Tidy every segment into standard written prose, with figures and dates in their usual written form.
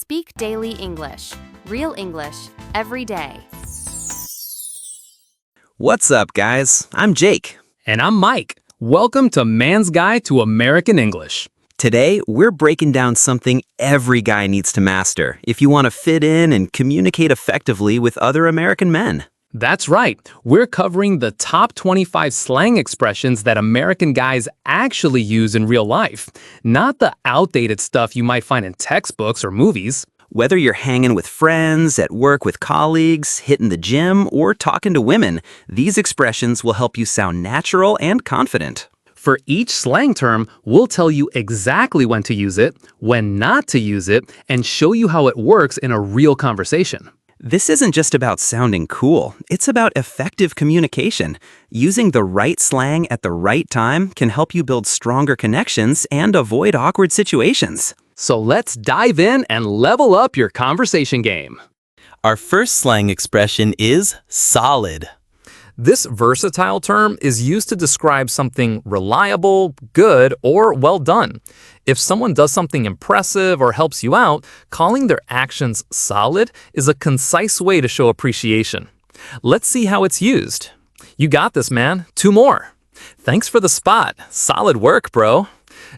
Speak daily English. Real English every day. What's up, guys? I'm Jake. And I'm Mike. Welcome to Man's Guide to American English. Today, we're breaking down something every guy needs to master if you want to fit in and communicate effectively with other American men. That's right. We're covering the top 25 slang expressions that American guys actually use in real life, not the outdated stuff you might find in textbooks or movies. Whether you're hanging with friends, at work with colleagues, hitting the gym, or talking to women, these expressions will help you sound natural and confident. For each slang term, we'll tell you exactly when to use it, when not to use it, and show you how it works in a real conversation. This isn't just about sounding cool. It's about effective communication. Using the right slang at the right time can help you build stronger connections and avoid awkward situations. So let's dive in and level up your conversation game. Our first slang expression is solid. This versatile term is used to describe something reliable, good, or well done. If someone does something impressive or helps you out, calling their actions solid is a concise way to show appreciation. Let's see how it's used. You got this, man. 2 more. Thanks for the spot. Solid work, bro.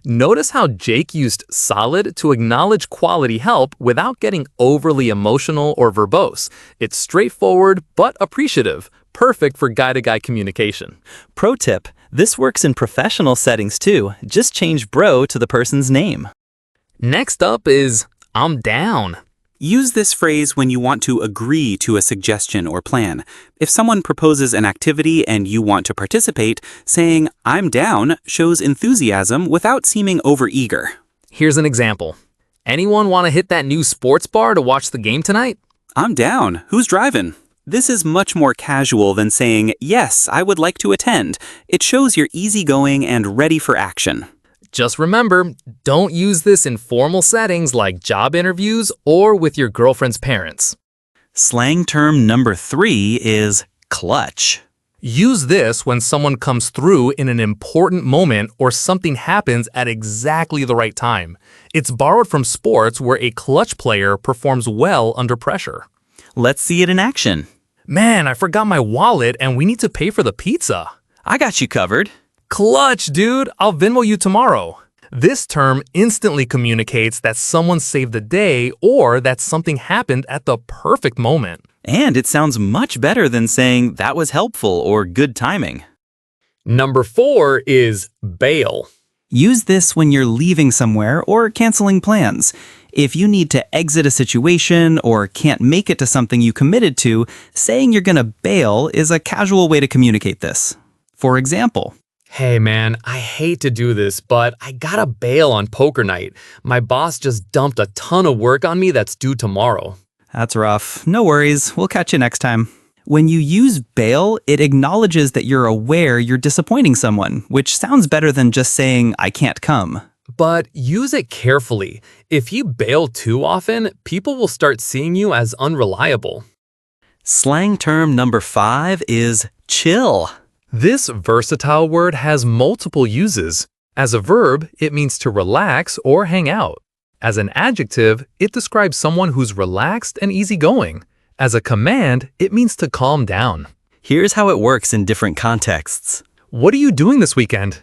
Notice how Jake used solid to acknowledge quality help without getting overly emotional or verbose. It's straightforward but appreciative. Perfect for guy-to-guy communication. Pro tip, this works in professional settings too. Just change bro to the person's name. Next up is I'm down. Use this phrase when you want to agree to a suggestion or plan. If someone proposes an activity and you want to participate, saying I'm down shows enthusiasm without seeming overeager. Here's an example. Anyone want to hit that new sports bar to watch the game tonight? I'm down. Who's driving? This is much more casual than saying, yes, I would like to attend. It shows you're easygoing and ready for action. Just remember, don't use this in formal settings like job interviews or with your girlfriend's parents. Slang term number 3 is clutch. Use this when someone comes through in an important moment or something happens at exactly the right time. It's borrowed from sports where a clutch player performs well under pressure. Let's see it in action. Man, I forgot my wallet and we need to pay for the pizza. I got you covered. Clutch, dude. I'll Venmo you tomorrow. This term instantly communicates that someone saved the day or that something happened at the perfect moment. And it sounds much better than saying that was helpful or good timing. Number 4 is bail. Use this when you're leaving somewhere or canceling plans. If you need to exit a situation or can't make it to something you committed to, saying you're gonna bail is a casual way to communicate this. For example, Hey man, I hate to do this, but I gotta bail on poker night. My boss just dumped a ton of work on me that's due tomorrow. that's rough. No worries, we'll catch you next time. When you use bail, it acknowledges that you're aware you're disappointing someone, which sounds better than just saying, I can't come. But use it carefully. If you bail too often, people will start seeing you as unreliable. Slang term number 5 is chill. This versatile word has multiple uses. As a verb, it means to relax or hang out. As an adjective, it describes someone who's relaxed and easygoing. As a command, it means to calm down. Here's how it works in different contexts. What are you doing this weekend?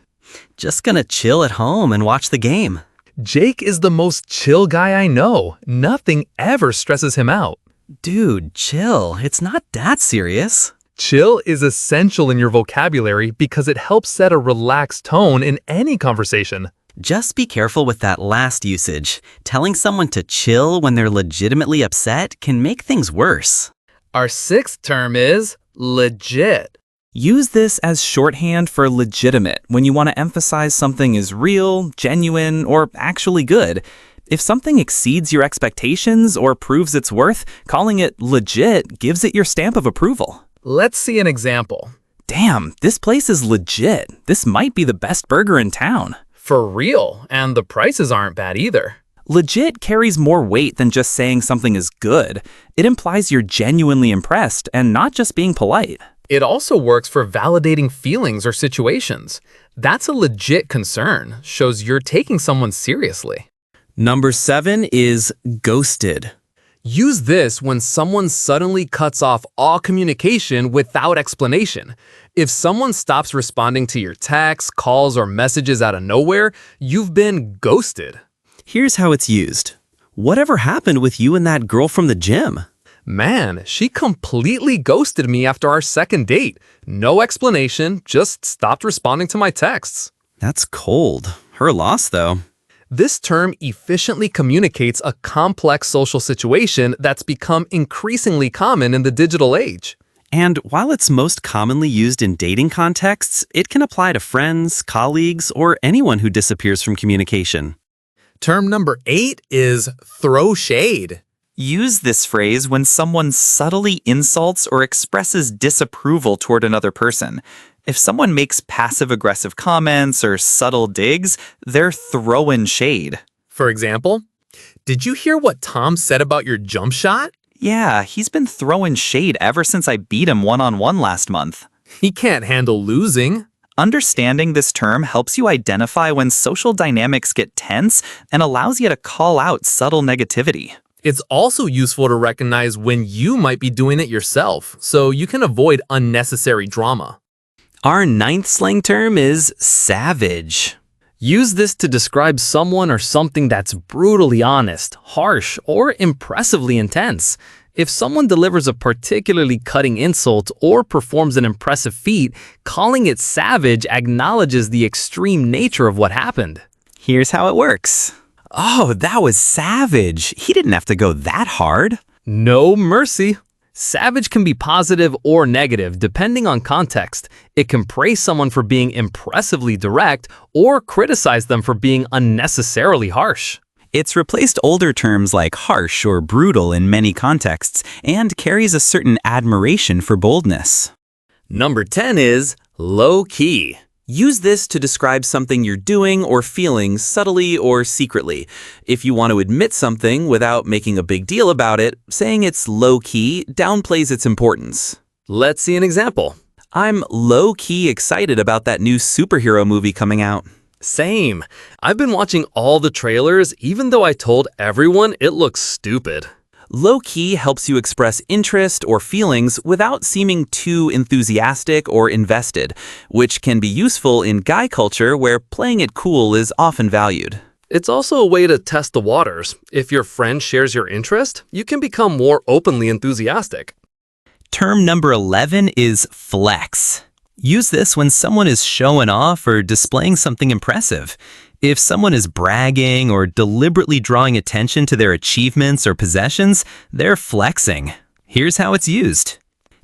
Just gonna chill at home and watch the game. Jake is the most chill guy I know. Nothing ever stresses him out. Dude, chill. It's not that serious. Chill is essential in your vocabulary because it helps set a relaxed tone in any conversation. Just be careful with that last usage. Telling someone to chill when they're legitimately upset can make things worse. Our 6th term is legit. Use this as shorthand for legitimate when you want to emphasize something is real, genuine, or actually good. If something exceeds your expectations or proves its worth, calling it legit gives it your stamp of approval. Let's see an example. Damn, this place is legit. This might be the best burger in town. For real, and the prices aren't bad either. Legit carries more weight than just saying something is good. It implies you're genuinely impressed and not just being polite. It also works for validating feelings or situations. That's a legit concern, shows you're taking someone seriously. Number 7 is ghosted. Use this when someone suddenly cuts off all communication without explanation. If someone stops responding to your texts, calls, or messages out of nowhere, you've been ghosted. Here's how it's used. Whatever happened with you and that girl from the gym? Man, she completely ghosted me after our second date. No explanation, just stopped responding to my texts. That's cold. Her loss, though. This term efficiently communicates a complex social situation that's become increasingly common in the digital age. And while it's most commonly used in dating contexts, it can apply to friends, colleagues, or anyone who disappears from communication. Term number 8 is throw shade. Use this phrase when someone subtly insults or expresses disapproval toward another person. If someone makes passive-aggressive comments or subtle digs, they're throwing shade. For example, did you hear what Tom said about your jump shot? Yeah, he's been throwing shade ever since I beat him one-on-one last month. He can't handle losing. Understanding this term helps you identify when social dynamics get tense and allows you to call out subtle negativity. It's also useful to recognize when you might be doing it yourself, so you can avoid unnecessary drama. Our 9th slang term is savage. Use this to describe someone or something that's brutally honest, harsh, or impressively intense. If someone delivers a particularly cutting insult or performs an impressive feat, calling it savage acknowledges the extreme nature of what happened. Here's how it works. Oh, that was savage. He didn't have to go that hard. No mercy. Savage can be positive or negative depending on context. It can praise someone for being impressively direct or criticize them for being unnecessarily harsh. It's replaced older terms like harsh or brutal in many contexts and carries a certain admiration for boldness. Number 10 is low-key. Use this to describe something you're doing or feeling subtly or secretly. If you want to admit something without making a big deal about it, saying it's low-key downplays its importance. Let's see an example. I'm low-key excited about that new superhero movie coming out. Same. I've been watching all the trailers even though I told everyone it looks stupid. Low-key helps you express interest or feelings without seeming too enthusiastic or invested, which can be useful in guy culture where playing it cool is often valued. It's also a way to test the waters. If your friend shares your interest, you can become more openly enthusiastic. Term number 11 is flex. Use this when someone is showing off or displaying something impressive. If someone is bragging or deliberately drawing attention to their achievements or possessions, they're flexing. Here's how it's used.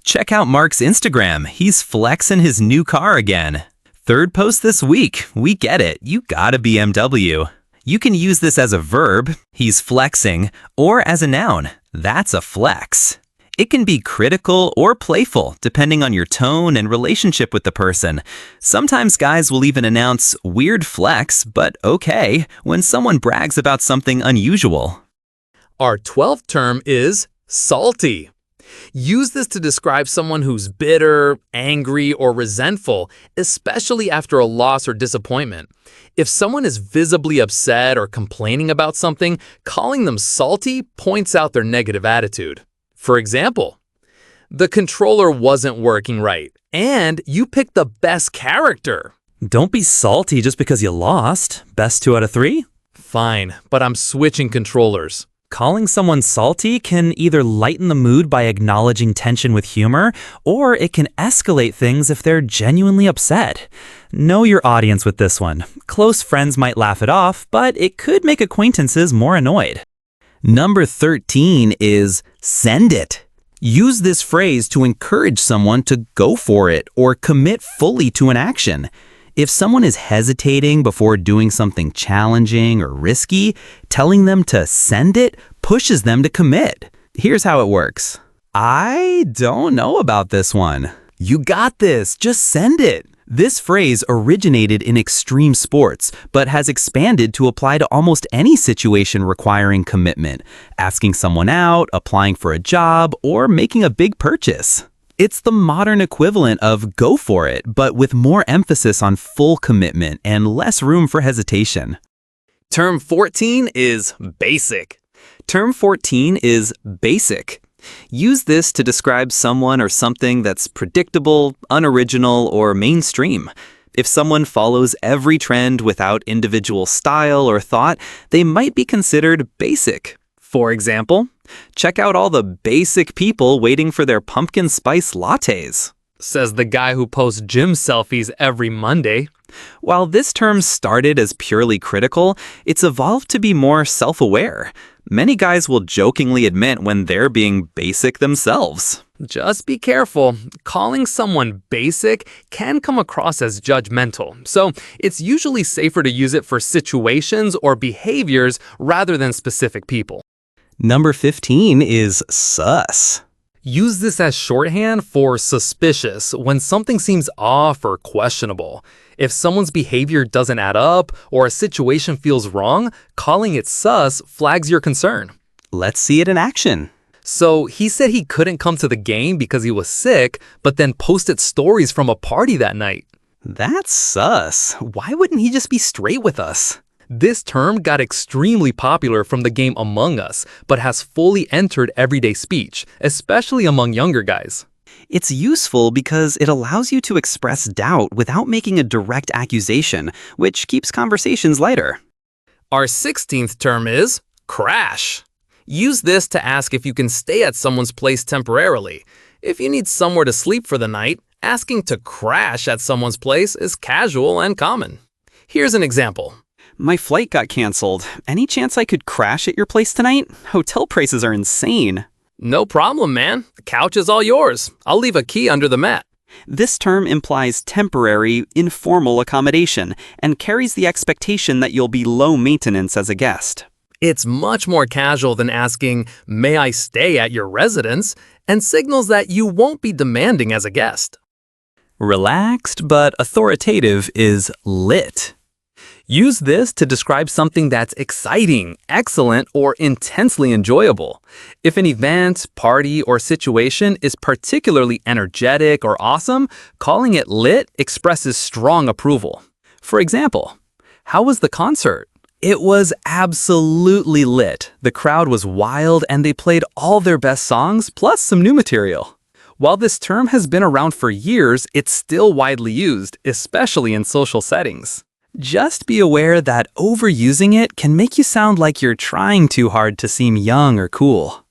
Check out Mark's Instagram. He's flexing his new car again. Third post this week. We get it. You got a BMW. You can use this as a verb, he's flexing, or as a noun, that's a flex. It can be critical or playful, depending on your tone and relationship with the person. Sometimes guys will even announce weird flex, but okay, when someone brags about something unusual. Our 12th term is salty. Use this to describe someone who's bitter, angry, or resentful, especially after a loss or disappointment. If someone is visibly upset or complaining about something, calling them salty points out their negative attitude. For example, the controller wasn't working right, and you picked the best character. Don't be salty just because you lost. Best 2 out of 3? Fine, but I'm switching controllers. Calling someone salty can either lighten the mood by acknowledging tension with humor, or it can escalate things if they're genuinely upset. Know your audience with this one. Close friends might laugh it off, but it could make acquaintances more annoyed. Number 13 is send it. Use this phrase to encourage someone to go for it or commit fully to an action. If someone is hesitating before doing something challenging or risky, telling them to send it pushes them to commit. Here's how it works. I don't know about this one. You got this, just send it. This phrase originated in extreme sports, but has expanded to apply to almost any situation requiring commitment, asking someone out, applying for a job, or making a big purchase. It's the modern equivalent of go for it, but with more emphasis on full commitment and less room for hesitation. Term 14 is basic. Term 14 is basic. Use this to describe someone or something that's predictable, unoriginal, or mainstream. If someone follows every trend without individual style or thought, they might be considered basic. For example, check out all the basic people waiting for their pumpkin spice lattes. Says the guy who posts gym selfies every Monday. While this term started as purely critical, it's evolved to be more self-aware. Many guys will jokingly admit when they're being basic themselves. Just be careful. Calling someone basic can come across as judgmental, so it's usually safer to use it for situations or behaviors rather than specific people. Number 15 is sus. Use this as shorthand for suspicious when something seems off or questionable. If someone's behavior doesn't add up or a situation feels wrong, calling it sus flags your concern. Let's see it in action. So he said he couldn't come to the game because he was sick, but then posted stories from a party that night. That's sus. Why wouldn't he just be straight with us? This term got extremely popular from the game Among Us, but has fully entered everyday speech, especially among younger guys. It's useful because it allows you to express doubt without making a direct accusation, which keeps conversations lighter. Our 16th term is crash. Use this to ask if you can stay at someone's place temporarily. If you need somewhere to sleep for the night, asking to crash at someone's place is casual and common. Here's an example. My flight got canceled. Any chance I could crash at your place tonight? Hotel prices are insane. No problem, man. The couch is all yours. I'll leave a key under the mat. This term implies temporary, informal accommodation and carries the expectation that you'll be low maintenance as a guest. It's much more casual than asking, "May I stay at your residence?" and signals that you won't be demanding as a guest. Relaxed but authoritative is lit. Use this to describe something that's exciting, excellent, or intensely enjoyable. If an event, party, or situation is particularly energetic or awesome, calling it lit expresses strong approval. For example, how was the concert? It was absolutely lit. The crowd was wild and they played all their best songs plus some new material. While this term has been around for years, it's still widely used, especially in social settings. Just be aware that overusing it can make you sound like you're trying too hard to seem young or cool.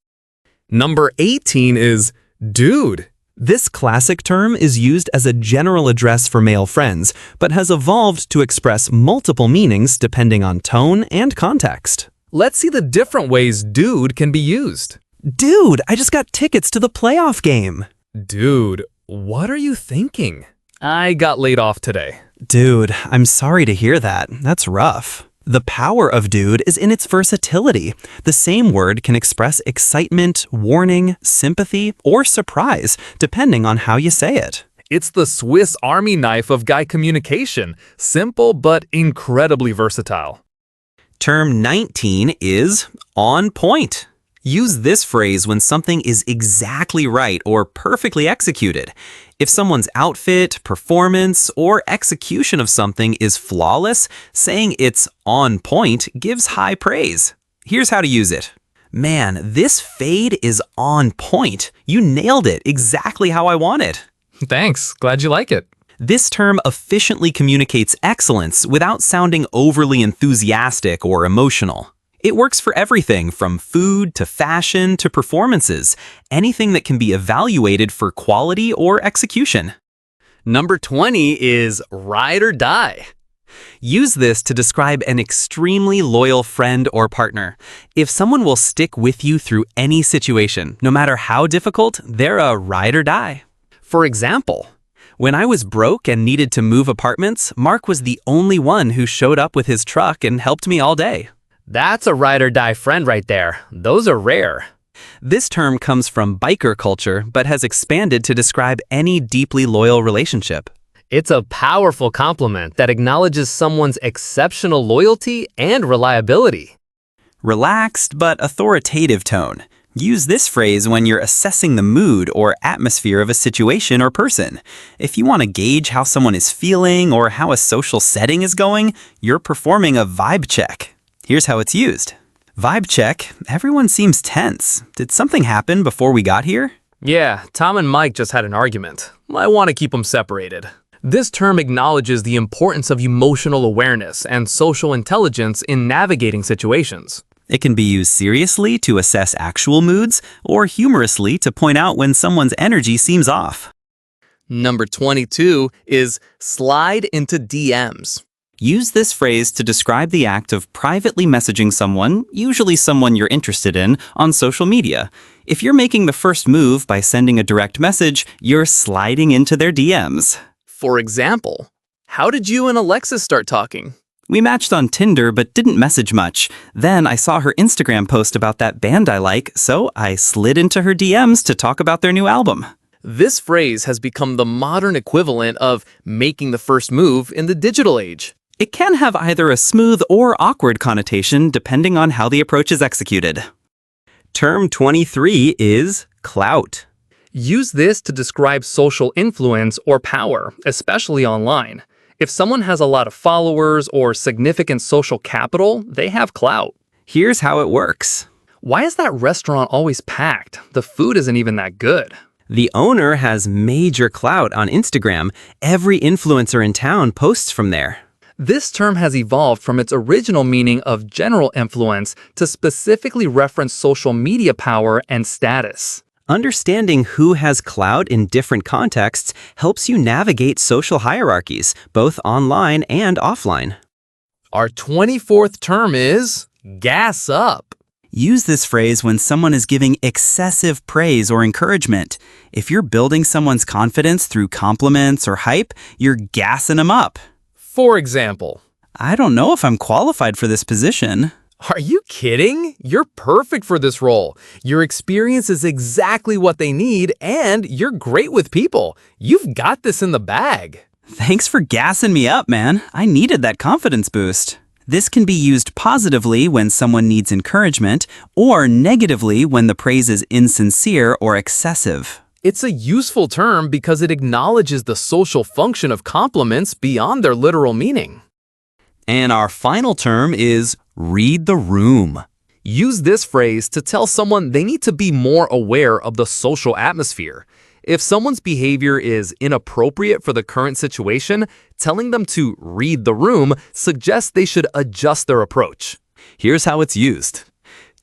Number 18 is dude. This classic term is used as a general address for male friends, but has evolved to express multiple meanings depending on tone and context. Let's see the different ways dude can be used. Dude, I just got tickets to the playoff game. Dude, what are you thinking? I got laid off today. Dude, I'm sorry to hear that. That's rough. The power of dude is in its versatility. The same word can express excitement, warning, sympathy, or surprise, depending on how you say it. It's the Swiss Army knife of guy communication. Simple but incredibly versatile. Term 19 is on point. Use this phrase when something is exactly right or perfectly executed. If someone's outfit, performance, or execution of something is flawless, saying it's on point gives high praise. Here's how to use it. Man, this fade is on point. You nailed it exactly how I want it. Thanks. Glad you like it. This term efficiently communicates excellence without sounding overly enthusiastic or emotional. It works for everything from food to fashion to performances, anything that can be evaluated for quality or execution. Number 20 is ride or die. Use this to describe an extremely loyal friend or partner. If someone will stick with you through any situation, no matter how difficult, they're a ride or die. For example, when I was broke and needed to move apartments, Mark was the only one who showed up with his truck and helped me all day. that's a ride or die friend right there. Those are rare. This term comes from biker culture, but has expanded to describe any deeply loyal relationship. It's a powerful compliment that acknowledges someone's exceptional loyalty and reliability. Relaxed but authoritative tone. Use this phrase when you're assessing the mood or atmosphere of a situation or person. If you want to gauge how someone is feeling or how a social setting is going, you're performing a vibe check. Here's how it's used. Vibe check. Everyone seems tense. Did something happen before we got here? Yeah, Tom and Mike just had an argument. I want to keep them separated. This term acknowledges the importance of emotional awareness and social intelligence in navigating situations. It can be used seriously to assess actual moods or humorously to point out when someone's energy seems off. Number 22 is slide into DMs. Use this phrase to describe the act of privately messaging someone, usually someone you're interested in, on social media. If you're making the first move by sending a direct message, you're sliding into their DMs. For example, how did you and Alexis start talking? We matched on Tinder but didn't message much. Then I saw her Instagram post about that band I like, so I slid into her DMs to talk about their new album. This phrase has become the modern equivalent of making the first move in the digital age. It can have either a smooth or awkward connotation depending on how the approach is executed. Term 23 is clout. Use this to describe social influence or power, especially online. If someone has a lot of followers or significant social capital, they have clout. Here's how it works. Why is that restaurant always packed? The food isn't even that good. The owner has major clout on Instagram. Every influencer in town posts from there. This term has evolved from its original meaning of general influence to specifically reference social media power and status. Understanding who has clout in different contexts helps you navigate social hierarchies, both online and offline. Our 24th term is gas up. Use this phrase when someone is giving excessive praise or encouragement. If you're building someone's confidence through compliments or hype, you're gassing them up. For example, I don't know if I'm qualified for this position. are you kidding? You're perfect for this role. Your experience is exactly what they need, and you're great with people. You've got this in the bag. Thanks for gassing me up, man. I needed that confidence boost. This can be used positively when someone needs encouragement, or negatively when the praise is insincere or excessive. It's a useful term because it acknowledges the social function of compliments beyond their literal meaning. And our final term is read the room. Use this phrase to tell someone they need to be more aware of the social atmosphere. If someone's behavior is inappropriate for the current situation, telling them to read the room suggests they should adjust their approach. Here's how it's used.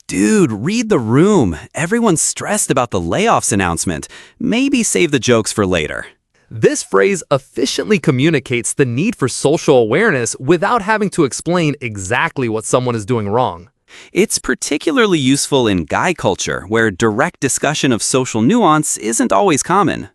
Dude, read the room. Everyone's stressed about the layoffs announcement. Maybe save the jokes for later. This phrase efficiently communicates the need for social awareness without having to explain exactly what someone is doing wrong. It's particularly useful in guy culture, where direct discussion of social nuance isn't always common.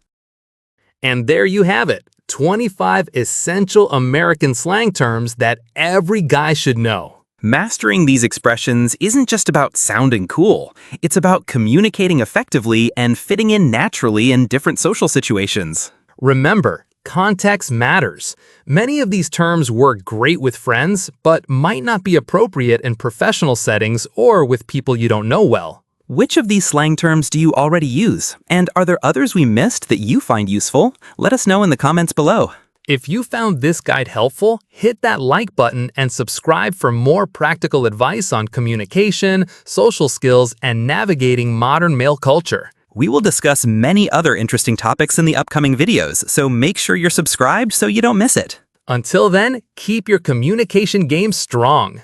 And there you have it, 25 essential American slang terms that every guy should know. Mastering these expressions isn't just about sounding cool. It's about communicating effectively and fitting in naturally in different social situations. Remember, context matters. Many of these terms work great with friends, but might not be appropriate in professional settings or with people you don't know well. Which of these slang terms do you already use? And are there others we missed that you find useful? Let us know in the comments below. If you found this guide helpful, hit that like button and subscribe for more practical advice on communication, social skills, and navigating modern male culture. We will discuss many other interesting topics in the upcoming videos, so make sure you're subscribed so you don't miss it. Until then, keep your communication game strong.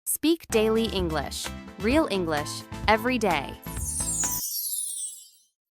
Speak Daily English. Real English every day.